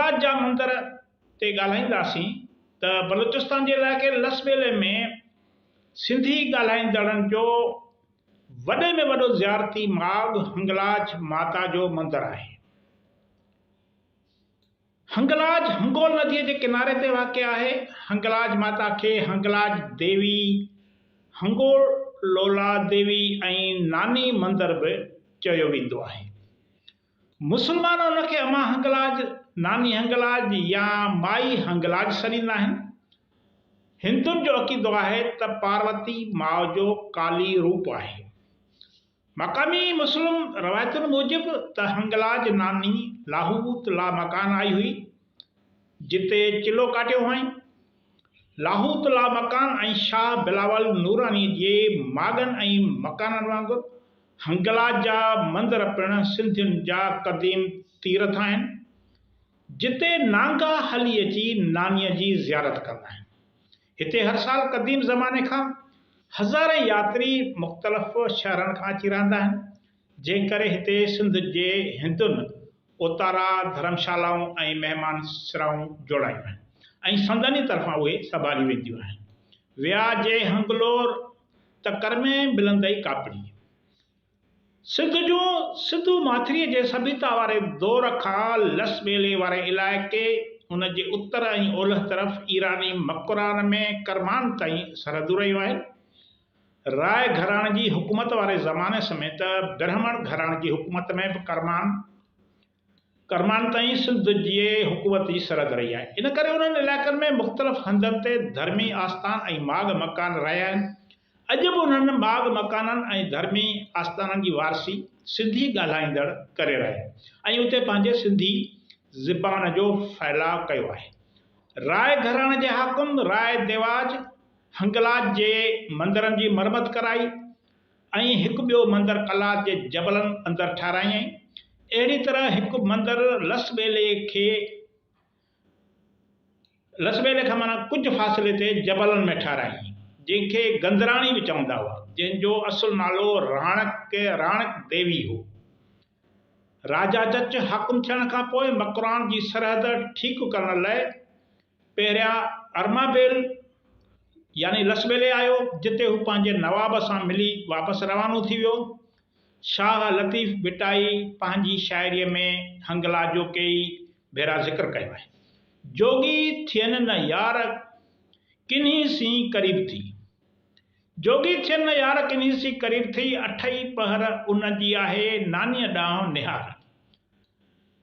हंगलाज जा मंदर ते ॻाल्हाईंदासीं त बलूचिस्तान जे इलाइक़े लसबेले में सिंधी ॻाल्हाईंदड़नि जो वॾे में वॾो ज़ियारती माॻ हंगलाज माता जो मंदरु आहे। हंगलाज हंगोल नदीअ जे किनारे ते वाक़िअ आहे। हंगलाज माता खे हंगलाज देवी, हंगोलोला देवी ऐं नानी मंदरु बि चयो वेंदो आहे। मुस्लमान उनखे अमा हंगलाज, नानी हंगलाज या माई हंगलाज सॾींदा आहिनि। हिंदुनि जो अक़ीदो आहे त पार्वती माउ जो काली रूप आहे। मक़ामी मुस्लिम रवायतुनि मूजिबि त हंगलाज नानी लाहूत ला मकान आई हुई, जिते चिलो काटियो हुअईं। लाहूत ला मकान ऐं शाह बिलावल नूरानी जे माॻनि ऐं मकाननि वांगुरु हंगलाज जा मंदर पिणु सिंधियुनि जा क़दीम तीर्थ आहिनि, जिते नांगा हली अची नानीअ जी ज़ियारत कंदा आहिनि। हिते हर साल क़दीम ज़माने खां हज़ारे यात्री मुख़्तलिफ़ शहरनि खां अची रहंदा आहिनि, जंहिं करे हिते सिंध जे हिंदुनि ओतारा, धर्मशालाऊं ऐं महिमान सिराऊं जोड़ायूं आहिनि ऐं संदनि तरफ़ां उहे संभाली वेंदियूं आहिनि। विया जे हंगलोर त कर में मिलंदई कापड़ी। सिंध जूं सिंधू माथिरीअ जे सभ्यता वारे दौर खां लसबेले वारे इलाइक़े उन जे उत्तर ऐं ओलह तरफ़ ईरानी मकरान में करमान ताईं सरहदूं रहियूं आहिनि। राय घराणे जी हुकूमत वारे ज़माने समेत ब्राह्मण घराणे जी हुकूमत में बि करमान ताईं सिंध जे हुकूमत जी सरहद रही आहे। इन करे उन्हनि इलाइक़नि में मुख़्तलिफ़ हंधनि ते धर्मी आस्थान ऐं माॻ मकान रहिया आहिनि। अॼु बि उन्हनि माॻ मकाननि ऐं धर्मी आस्थाननि जी वारसी सिंधी ॻाल्हाईंदड़ करे रहिया आहिनि ऐं उते पंहिंजे सिंधी ज़बान जो फैलाव कयो आहे। राय घराणे जे हाकुम राय देवाज हंगलाज जे मंदरनि जी मरमत कराई ऐं हिकु ॿियो मंदरु कलाज जे जबलनि अंदरि ठारायईं। अहिड़ी तरह हिकु मंदरु लसबेले खां माना कुझु फ़ासिले ते जबलनि में ठारायईं, जंहिंखे गंदराणी बि चवंदा हुआ, जंहिंजो असुलु नालो राणक देवी हो। राजा जच हाकुम थियण खां पोइ मकरान जी सरहद ठीकु करण लाइ पहिरियां अरमाबेल यानी लसबेले आयो, जिते हू पंहिंजे नवाब सां मिली वापसि रवानो थी वियो। शाह लतीफ़ बिटाई पंहिंजी शाइरीअ में हंगलाज जो कई भेरा ज़िक्र कयो आहे। जोगी थियनि न यार किन्ही सी क़रीब थी, जोगी थियनि न यार किन्ही सी क़रीब थी, अठई पहर उन जी आहे नानीअ ॾांहुं निहार।